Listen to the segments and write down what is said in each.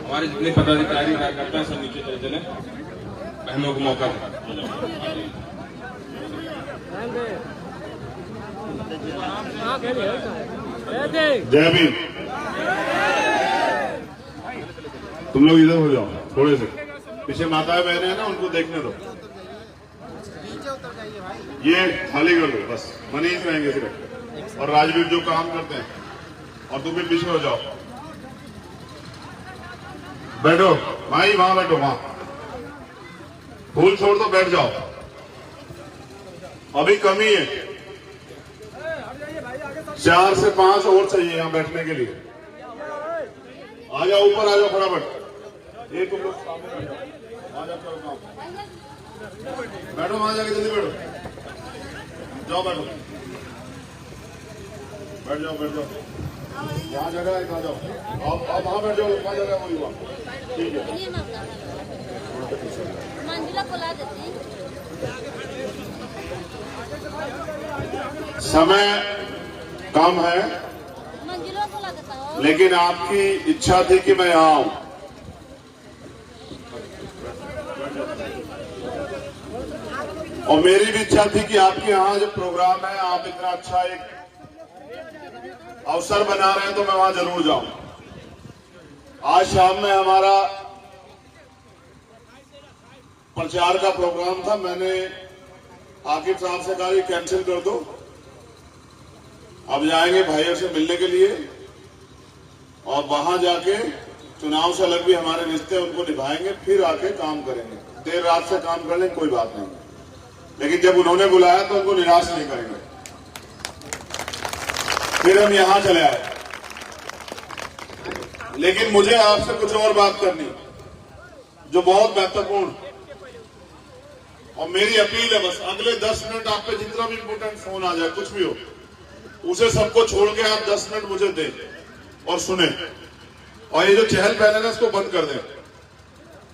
हमारे जितने पदाधिकारी कार्यकर्ता हैं सब नीचे चले चले, बहनों को मौका दें। जय भीम। तुम लोग इधर हो जाओ थोड़े से, पीछे माताएं बहनें हैं ना, उनको देखने दो। ये खाली कर दो बस, मनीष रहेंगे सिर्फ और राजवीर जो काम करते हैं, और तुम भी पीछे हो जाओ। बैठो भाई, वहां बैठो, वहां फूल छोड़ दो, बैठ जाओ, अभी कमी है। 4 से 5 और चाहिए यहाँ बैठने के लिए। आ जाओ ऊपर, आ जाओ फटाफट। ये तुम लोग सामने आ जाओ, करो काम। बैठो वहां जाके, जल्दी बैठो, जाओ बैठो, बैठ जाओ, बैठ जाओ, यहाँ जगह है, कहा जाओ, आप वहां बैठ जाओ, वहां जगह वही हुआ, ठीक है। समय कम है, लेकिन आपकी इच्छा थी कि मैं यहाँ आऊं। और मेरी भी इच्छा थी कि आपके यहाँ जो प्रोग्राम है, आप इतना अच्छा एक अवसर बना रहे हैं तो मैं वहां जरूर जाऊं। आज शाम में हमारा प्रचार का प्रोग्राम था, मैंने आकिब साहब से कहा कैंसिल कर दो, अब जाएंगे भाइयों से मिलने के लिए, और वहां जाके चुनाव से अलग भी हमारे रिश्ते उनको निभाएंगे, फिर आके काम करेंगे। देर रात से काम कर लेंगे, कोई बात नहीं, लेकिन जब उन्होंने बुलाया तो उनको निराश नहीं करेंगे। फिर हम यहां चले आए, लेकिन मुझे आपसे कुछ और बात करनी जो बहुत महत्वपूर्ण, और मेरी अपील है बस अगले 10 मिनट आप पे जितना भी इंपोर्टेंट फोन आ जाए, कुछ भी हो, उसे सबको छोड़ के आप 10 मिनट मुझे दें और सुने, और ये जो चहल पहल है ना, इसको बंद कर दें।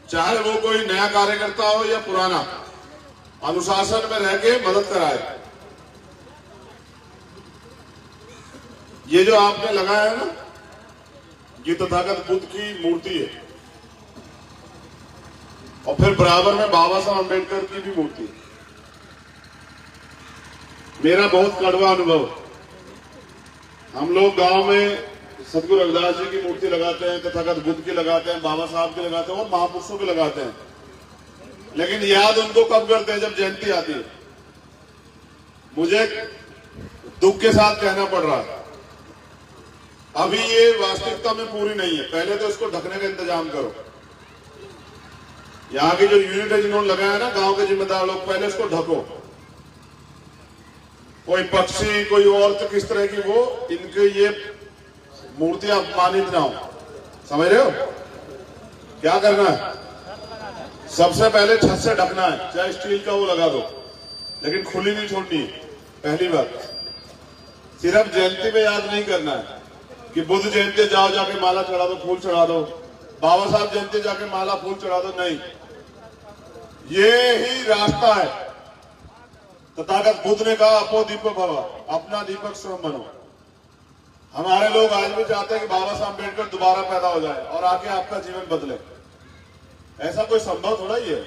चाहे वो कोई नया कार्यकर्ता हो या पुराना, अनुशासन में रह के मदद कराए। ये जो आपने लगाया है ना, ये तथागत बुद्ध की मूर्ति है, और फिर बराबर में बाबा साहब अम्बेडकर की भी मूर्ति है। मेरा बहुत कड़वा अनुभव, हम लोग गांव में सतगुरु रविदास जी की मूर्ति लगाते हैं, तथागत बुद्ध की लगाते हैं, बाबा साहब की लगाते हैं, और महापुरुषों की लगाते हैं, लेकिन याद उनको कब करते हैं जब जयंती आती है। मुझे दुख के साथ कहना पड़ रहा है, अभी ये वास्तविकता में पूरी नहीं है, पहले तो इसको ढकने का इंतजाम करो। यहाँ की जो यूनिट है जिन्होंने लगाया ना, गांव के जिम्मेदार लोग, पहले इसको ढको। कोई पक्षी, कोई और तो किस तरह की वो, इनके ये मूर्तियां अपमानित ना हो, समझ रहे हो क्या करना है? सबसे पहले छत से ढकना है, चाहे स्टील का वो लगा दो, लेकिन खुली नहीं छोड़नी है। पहली बात, सिर्फ जयंती में याद नहीं करना है कि बुद्ध जयंती जाओ जाके माला चढ़ा दो, फूल चढ़ा दो, बाबा साहब जयंती जाके माला फूल चढ़ा दो, नहीं, ये ही रास्ता है। तथागत बुद्ध ने कहा अपो दीपक भव, अपना दीपक स्वयं बनो। हमारे लोग आज भी चाहते हैं कि बाबा साहब अम्बेडकर दोबारा पैदा हो जाए और आके आपका जीवन बदले। ऐसा कोई संभव थोड़ा ही है,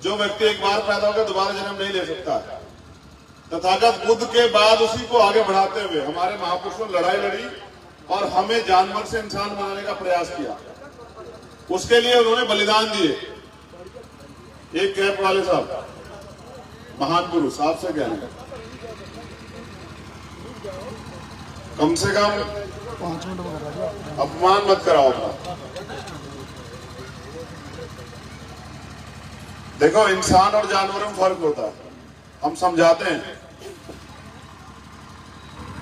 जो व्यक्ति एक बार पैदा होकर दोबारा जन्म नहीं ले सकता। तथागत बुद्ध के बाद उसी को आगे बढ़ाते हुए हमारे महापुरुषों ने लड़ाई लड़ी और हमें जानवर से इंसान बनाने का प्रयास किया, उसके लिए उन्होंने बलिदान दिए। एक कैप वाले साहब, महान पुरुष, आपसे कहना है कम से कम 5 मिनट अपमान मत कराओ अपना। देखो, इंसान और जानवरों में फर्क होता है, हम समझाते हैं।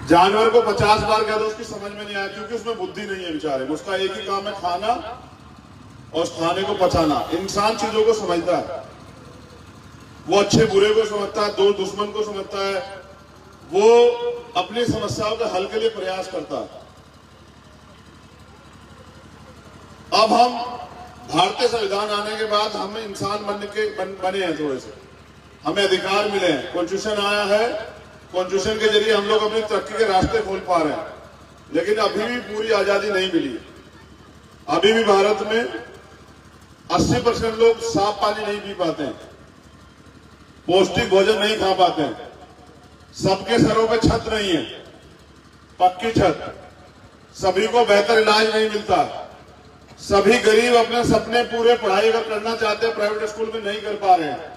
जानवर को 50 बार कह दो उसकी समझ में नहीं आया, क्योंकि उसमें बुद्धि नहीं है बेचारे, उसका एक ही काम है खाना और उस खाने को पचाना। इंसान चीजों को समझता है, वो अच्छे बुरे को समझता है, दो दुश्मन को समझता है, वो अपनी समस्याओं के हल के लिए प्रयास करता है। अब हम भारतीय संविधान आने के बाद हम इंसान बने हैं, थोड़े से हमें अधिकार मिले हैं, कॉन्स्टिट्यूशन आया है, कॉन्स्टिट्यूशन के जरिए हम लोग अपनी तरक्की के रास्ते खोल पा रहे हैं। लेकिन अभी भी पूरी आजादी नहीं मिली। अभी भी भारत में 80% लोग साफ पानी नहीं पी पाते हैं, पौष्टिक भोजन नहीं खा पाते हैं, सबके सरों पे छत नहीं है, पक्की छत, सभी को बेहतर इलाज नहीं मिलता, सभी गरीब अपने सपने पूरे पढ़ाई अगर करना चाहते हैं प्राइवेट स्कूल में नहीं कर पा रहे हैं,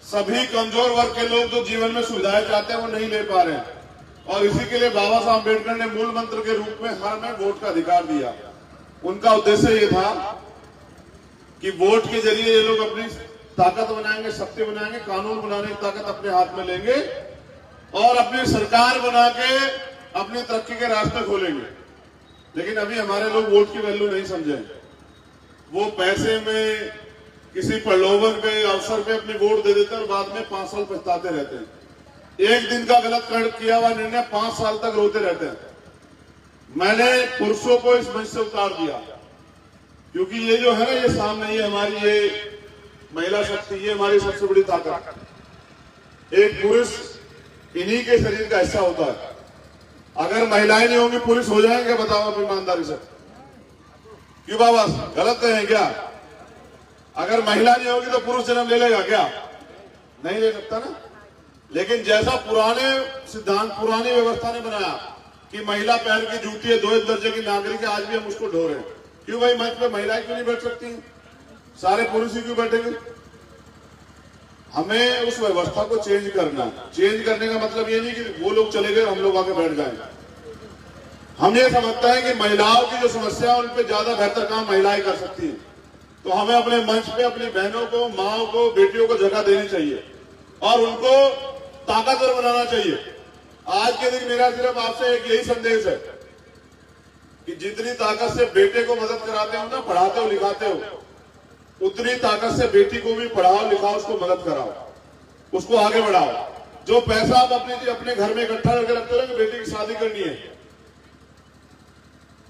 सभी कमजोर वर्ग के लोग जो जीवन में सुविधाएं चाहते हैं वो नहीं ले पा रहे हैं। और इसी के लिए बाबा साहब अम्बेडकर ने मूल मंत्र के रूप में हर में वोट का अधिकार दिया। उनका उद्देश्य ये था कि वोट के जरिए ये लोग अपनी ताकत बनाएंगे, शक्ति बनाएंगे, कानून बनाने की ताकत अपने हाथ में लेंगे और अपनी सरकार बना के अपनी तरक्की के रास्ते खोलेंगे। लेकिन अभी हमारे लोग वोट की वैल्यू नहीं समझे। वो पैसे में, किसी प्रलोभन पे, अवसर पे अपनी वोट दे देते हैं और बाद में 5 साल पछताते रहते हैं। एक दिन का गलत किया हुआ निर्णय 5 साल तक रोते रहते हैं। मैंने पुरुषों को इस मंच से उतार दिया, क्योंकि ये जो है ना, ये सामने ये हमारी ये महिला शक्ति, ये हमारी सबसे बड़ी ताकत। एक पुरुष इन्हीं के शरीर का हिस्सा होता है। अगर महिलाएं नहीं होंगी पुरुष हो जाएंगे? बताओ आप ईमानदारी से। क्यों बाबा, गलत कहें क्या? अगर महिला नहीं होगी तो पुरुष जन्म ले लेगा क्या? नहीं ले सकता ना। लेकिन जैसा पुराने सिद्धांत, पुरानी व्यवस्था ने बनाया कि महिला पैर की जूती है, 2 दर्जे की नागरिक है, आज भी हम उसको ढो रहे हैं। क्यों भाई, मंच पे महिलाएं क्यों नहीं बैठ सकती? सारे पुरुष ही क्यों बैठेंगे? हमें उस व्यवस्था को चेंज करना। चेंज करने का मतलब ये नहीं कि वो लोग चले गए हम लोग आके बैठ जाएंगे। हम ये समझते हैं कि महिलाओं की जो समस्या है उन पर ज्यादा बेहतर काम महिलाएं कर सकती है, तो हमें अपने मंच पे अपनी बहनों को, माओ को, बेटियों को जगह देनी चाहिए और उनको ताकतवर बनाना चाहिए। आज के दिन मेरा सिर्फ आपसे एक यही संदेश है कि जितनी ताकत से बेटे को मदद कराते हो ना, पढ़ाते हो, लिखाते हो, उतनी ताकत से बेटी को भी पढ़ाओ, लिखाओ, उसको मदद कराओ, उसको आगे बढ़ाओ। जो पैसा आप अपने घर में इकट्ठा करके रखते हो कि बेटी की शादी करनी है,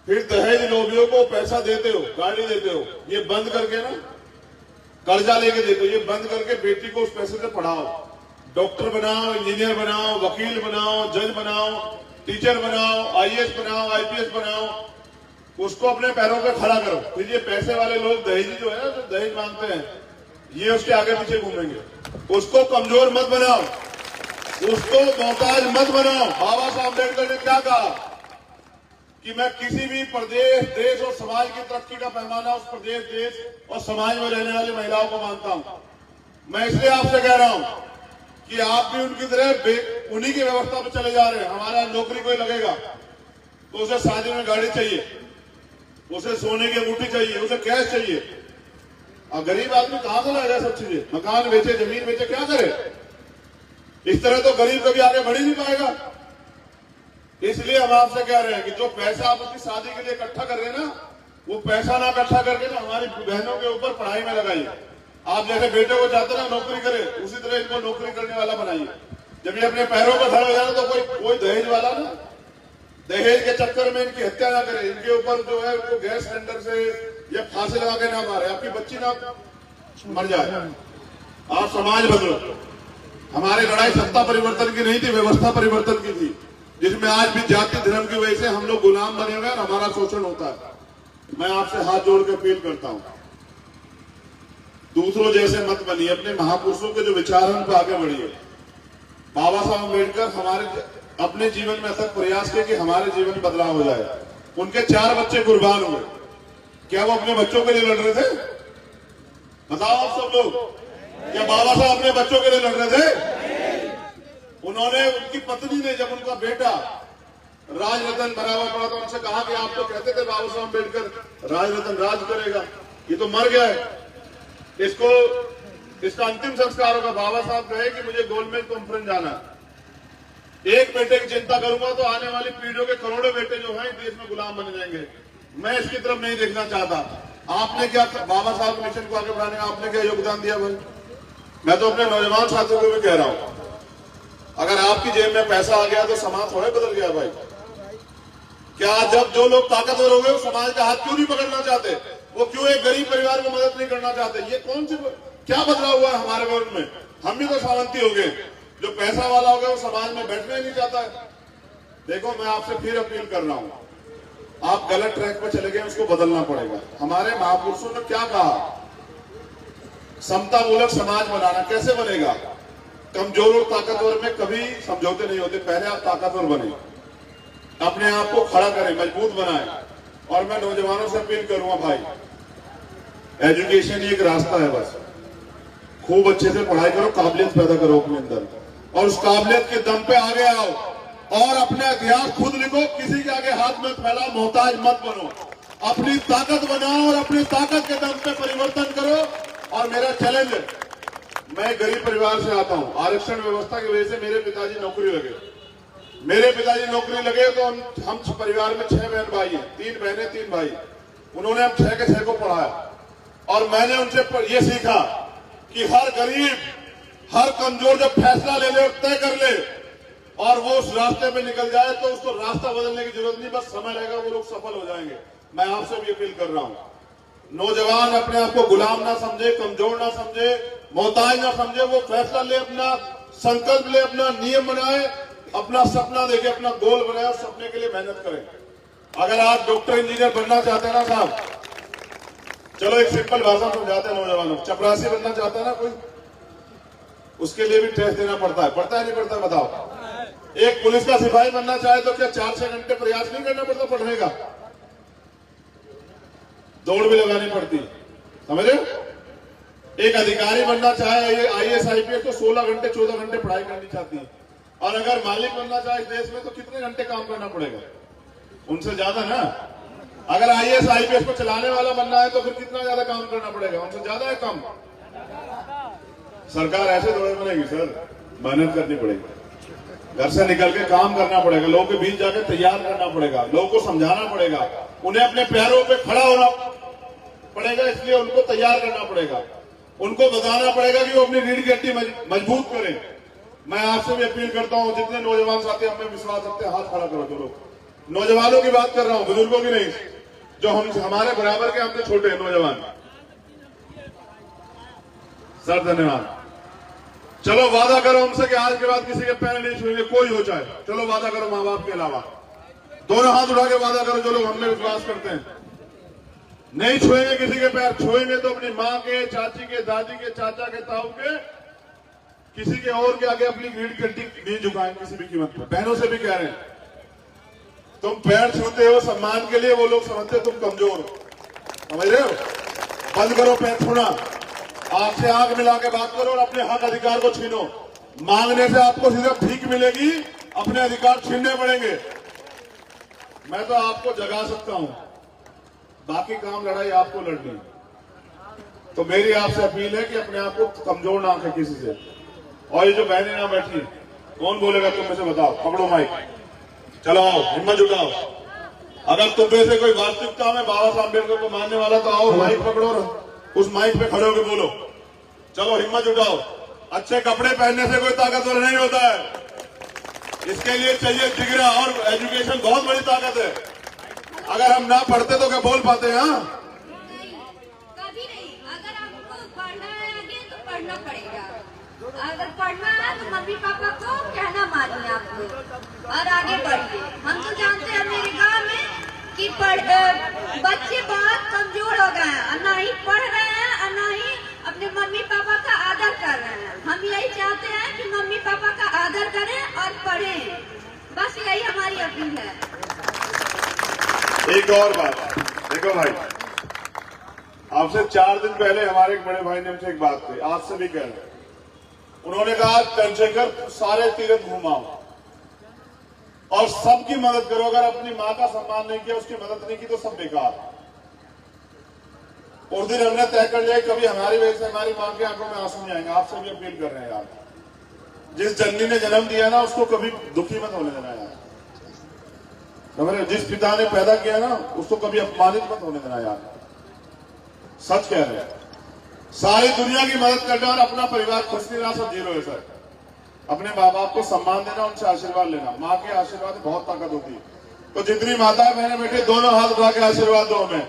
फिर दहेज लोभियों को पैसा देते हो, गाड़ी देते हो, ये बंद करके ना, कर्जा लेके देते हो, ये बंद करके बेटी को उस पैसे से पढ़ाओ। डॉक्टर बनाओ, इंजीनियर बनाओ, वकील बनाओ, जज बनाओ, टीचर बनाओ, आईएएस बनाओ, आईपीएस बनाओ, उसको अपने पैरों पे खड़ा करो। फिर ये पैसे वाले लोग दहेजी जो है ना, जो दहेज मांगते हैं, ये उसके आगे पीछे घूमेंगे। उसको कमजोर मत बनाओ, उसको मोहताज मत बनाओ। बाबा साहब अम्बेडकर ने क्या कहा कि मैं किसी भी प्रदेश, देश और समाज की तरक्की का पैमाना उस प्रदेश, देश और समाज में रहने वाली महिलाओं को मानता हूं। मैं इसलिए आपसे कह रहा हूं कि आप भी उनकी तरह उन्हीं की व्यवस्था पर चले जा रहे हैं। हमारा नौकरी कोई लगेगा तो उसे शादी में गाड़ी चाहिए, उसे सोने की अंगूठी चाहिए, उसे कैश चाहिए। और गरीब आदमी कहां से लाएगा सब चीजें? मकान बेचे, जमीन बेचे, क्या करे? इस तरह तो गरीब कभी आगे बढ़ ही नहीं पाएगा। इसलिए हम आपसे कह रहे हैं कि जो पैसा आप अपनी शादी के लिए इकट्ठा कर रहे हैं ना, वो पैसा ना इकट्ठा करके ना हमारी बहनों के ऊपर पढ़ाई में लगाइए। आप जैसे बेटे को चाहते ना नौकरी करे, उसी तरह इनको नौकरी करने वाला बनाइए। जब ये अपने पैरों पर खड़ा हो जाए तो कोई दहेज वाला ना, दहेज के चक्कर में इनकी हत्या ना करे, इनके ऊपर जो है वो गैस सिलेंडर से या फांसी लगा के ना मारे, आपकी बच्ची ना मर जाए। आप समाज बदलो। हमारी लड़ाई सत्ता परिवर्तन की नहीं थी, व्यवस्था परिवर्तन की थी, जिसमें आज भी जाति धर्म की वजह से हम लोग गुलाम बने हुए हैं और हमारा शोषण होता है। मैं आपसे हाथ जोड़ के अपील करता हूं, दूसरों जैसे मत बनिए, अपने महापुरुषों के जो विचार हैं उन पर आगे बढ़िए। बाबा साहब अम्बेडकर हमारे अपने जीवन में ऐसा प्रयास किया कि हमारे जीवन में बदलाव हो जाए। उनके 4 बच्चे कुर्बान हुए, क्या वो अपने बच्चों के लिए लड़ रहे थे? बताओ आप सब लोग, क्या बाबा साहब अपने बच्चों के लिए लड़ रहे थे? उन्होंने, उनकी पत्नी ने, जब उनका बेटा राजरत्न बराबर पड़ा तो उनसे कहा कि आप तो कहते थे बाबा साहब अम्बेडकर राजरत्न राज करेगा, ये तो मर गया है, इसका अंतिम संस्कार होगा। बाबा साहब कहे कि मुझे गोलमेज कॉन्फ्रेंस जाना है, एक बेटे की चिंता करूंगा तो आने वाली पीढ़ियों के करोड़ों बेटे जो हैं देश में गुलाम बन जाएंगे। मैं इसकी तरफ नहीं देखना चाहता। आपने क्या बाबा साहब के मिशन को आगे बढ़ाने का आपने क्या योगदान दिया भाई? मैं तो अपने नौजवान साथियों को भी कह रहा हूं, अगर आपकी जेब में पैसा आ गया तो समाज थोड़ा बदल गया भाई। क्या जब जो लोग ताकतवर हो गए वो समाज का हाथ क्यों नहीं पकड़ना चाहते? वो क्यों एक गरीब परिवार को मदद नहीं करना चाहते? ये कौन सी क्या बदलाव हुआ है हमारे वर्ग में? हम भी तो सावंती हो गए। जो पैसा वाला हो गया वो समाज में बैठना ही नहीं चाहता है। देखो, मैं आपसे फिर अपील कर रहा हूं, आप गलत ट्रैक पर चले गए, उसको बदलना पड़ेगा। हमारे महापुरुषों ने क्या कहा, समतामूलक समाज बनाना। कैसे बनेगा? कमजोर और ताकतवर में कभी समझौते नहीं होते। पहले आप ताकतवर बने, अपने आप को खड़ा करें, मजबूत बनाएं। और मैं नौजवानों से अपील करूंगा, भाई एजुकेशन ही एक रास्ता है, बस खूब अच्छे से पढ़ाई करो, काबिलियत पैदा करो अपने अंदर, और उस काबिलियत के दम पे आगे आओ और अपना इतिहास खुद लिखो। किसी के आगे हाथ मत फैलाओ, मोहताज मत बनो, अपनी ताकत बनाओ और अपनी ताकत के दम पे परिवर्तन करो। और मेरा चैलेंज है, मैं गरीब परिवार से आता हूं, आरक्षण व्यवस्था की वजह से मेरे पिताजी नौकरी लगे। मेरे पिताजी नौकरी लगे तो हम परिवार में 6 बहन भाई हैं, 3 बहनें 3 भाई। उन्होंने हम 6 के 6 को पढ़ाया और मैंने उनसे ये सीखा कि हर गरीब, हर कमजोर जब फैसला ले ले, तय कर ले और वो उस रास्ते पे निकल जाए तो उसको रास्ता बदलने की जरूरत नहीं, बस समय लगेगा, वो लोग सफल हो जाएंगे। मैं आपसे भी अपील कर रहा हूं, नौजवान अपने आप को गुलाम ना समझे, कमजोर ना समझे, मोहताज ना समझे। वो फैसला ले, अपना संकल्प ले, अपना नियम बनाए, अपना सपना देखे, अपना गोल बनाए और सपने के लिए मेहनत करें। अगर आप डॉक्टर इंजीनियर बनना चाहते हैं ना साहब, चलो एक सिंपल भाषा समझाते हैं नौजवानों, चपरासी बनना चाहता है ना कोई, उसके लिए भी टेस्ट देना पड़ता है, पड़ता है नहीं पड़ता? बताओ। एक पुलिस का सिपाही बनना चाहे तो क्या 4-6 घंटे प्रयास नहीं करना पड़ता पढ़ने का? दौड़ भी लगानी पड़ती, समझ रहे हो? एक अधिकारी बनना चाहे, IAS IPS, तो 16 घंटे 14 घंटे पढ़ाई करनी चाहती है। और अगर मालिक बनना चाहे इस देश में तो कितने घंटे काम करना पड़ेगा? उनसे ज्यादा ना। अगर IAS IPS को चलाने वाला बनना है तो फिर कितना ज्यादा काम करना पड़ेगा? उनसे ज्यादा है कम। सरकार ऐसे थोड़े बनेगी सर, मेहनत करनी पड़ेगी, घर से निकल के काम करना पड़ेगा, लोगों के बीच जाकर तैयार करना पड़ेगा, लोगों को समझाना पड़ेगा, उन्हें अपने पैरों पे खड़ा होना पड़ेगा, इसलिए उनको तैयार करना पड़ेगा, उनको बताना पड़ेगा कि वो अपनी रीढ़ की हड्डी मजबूत करें। मैं आपसे भी अपील करता हूं, जितने नौजवान साथी हमें विश्वास रखते हैं, हाथ खड़ा करो। चलो, नौजवानों की बात कर रहा हूं, बुजुर्गों की नहीं, जो हमारे बराबर के, हमसे छोटे नौजवान। सर धन्यवाद। चलो वादा करो हमसे कि आज के बाद किसी के पैर नहीं छुएंगे, कोई हो चाहे। चलो वादा करो, माँ बाप के अलावा दोनों हाथ उठा के वादा करो, जो लोग हमने विश्वास करते हैं। नहीं छुएंगे किसी के पैर, छुएंगे तो अपनी माँ के, चाची के, दादी के, चाचा के, ताऊ के, किसी के और के आगे अपनी रीढ़ की हड्डी नहीं झुकाएंगे किसी भी कीमत पर। बहनों से भी कह रहे हैं, तुम पैर छूते हो सम्मान के लिए, वो लोग समझते तुम कमजोर हो, समझ रहे हो? बंद करो पैर छूना, आंख से आंख मिला के बात करो और अपने हक अधिकार को छीनो। मांगने से आपको सिर्फ भीख मिलेगी, अपने अधिकार छीनने पड़ेंगे। मैं तो आपको जगा सकता हूं, बाकी काम लड़ाई आपको लड़नी। तो मेरी आपसे अपील है कि अपने आप को कमजोर ना आंखें किसी से। और ये जो बहनें ना बैठी, कौन बोलेगा तुम में से? बताओ, पकड़ो माइक, चलो आओ, हिम्मत जुटाओ। अगर तुम में से कोई वास्तविकता में बाबा साहब अम्बेडकर को मानने वाला तो आओ, माइक पकड़ो और उस माइक पे खड़े होकर बोलो। चलो हिम्मत जुटाओ। अच्छे कपड़े पहनने से कोई ताकतवर नहीं होता है, इसके लिए चाहिए जिगरा, और एजुकेशन बहुत बड़ी ताकत है। अगर हम ना पढ़ते तो क्या बोल पाते हैं? कभी नहीं। अगर आपको पढ़ना है आगे तो पढ़ना पड़ेगा, अगर पढ़ना है तो मम्मी पापा को कहना मानिए आप लोग और आगे बढ़िए। हम तो जानते हैं मेरे गांव में कि बच्चे बहुत कमजोर हो गए हैं, ना ही पढ़ रहे हैं और ना ही अपने मम्मी पापा का आदर कर रहे हैं। हम यही चाहते हैं कि मम्मी पापा का आदर करें और पढ़ें, बस यही हमारी अपील है। एक और बात, देखो भाई, आपसे 4 दिन पहले हमारे एक बड़े भाई ने हमसे एक बात कही, आज से भी कह रहे। उन्होंने कहा चंद्रशेखर सारे तीर्थ घुमाओ और सबकी मदद करो। अगर अपनी मां का सम्मान नहीं किया, उसकी मदद नहीं की तो सब बेकार। उस दिन हमने तय कर लिया, कभी हमारी वजह से हमारी मां की आंखों में आंसू नहीं आएंगे। आपसे भी अपील कर रहे हैं यार, जिस जननी ने जन्म दिया ना, उसको कभी दुखी मत होने देना यार, समझ रहे? जिस पिता ने पैदा किया ना, उसको कभी अपमानित मत होने देना यार। सच कह रहे हैं, सारी दुनिया की मदद करना और अपना परिवार खुश नहीं रहा, सब जीरो है सर। अपने माँ बाप को सम्मान देना, उनसे आशीर्वाद लेना। माँ के आशीर्वाद में बहुत ताकत होती है। तो जितनी माताएं बहनें बैठे, दोनों हाथ उठा के आशीर्वाद दो हमें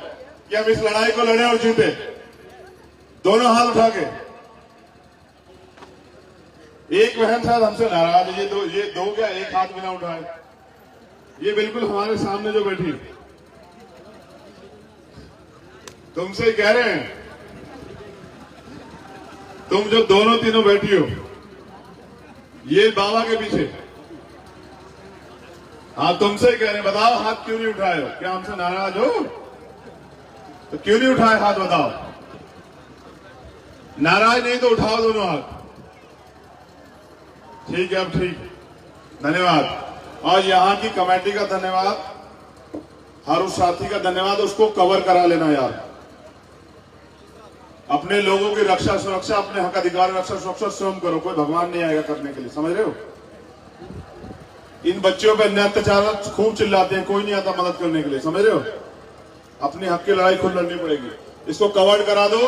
कि हम इस लड़ाई को लड़े और जीते। दोनों हाथ उठा के। एक बहन शायद हमसे नाराज है, ये दो क्या एक हाथ बिना उठाए। ये बिल्कुल हमारे सामने जो बैठी, तुमसे ही कह रहे हैं, तुम जो दोनों तीनों बैठी हो ये बाबा के पीछे, हाँ तुमसे ही कह रहे हैं, बताओ हाथ क्यों नहीं उठाए हो? क्या हमसे नाराज हो? तो क्यों नहीं उठाए हाथ बताओ? नाराज नहीं तो उठाओ दोनों हाथ। ठीक है, अब ठीक, धन्यवाद। और यहां की कमेटी का धन्यवाद, हर उस साथी का धन्यवाद, उसको कवर करा लेना यार। अपने लोगों की रक्षा सुरक्षा, अपने हक अधिकार रक्षा सुरक्षा स्वयं करो, कोई भगवान नहीं आएगा करने के लिए, समझ रहे हो? इन बच्चों पे अन्याय अत्याचार खूब चिल्लाते हैं, कोई नहीं आता मदद करने के लिए, समझ रहे हो? अपने हक की लड़ाई खुद लड़नी पड़ेगी। इसको कवर करा दो।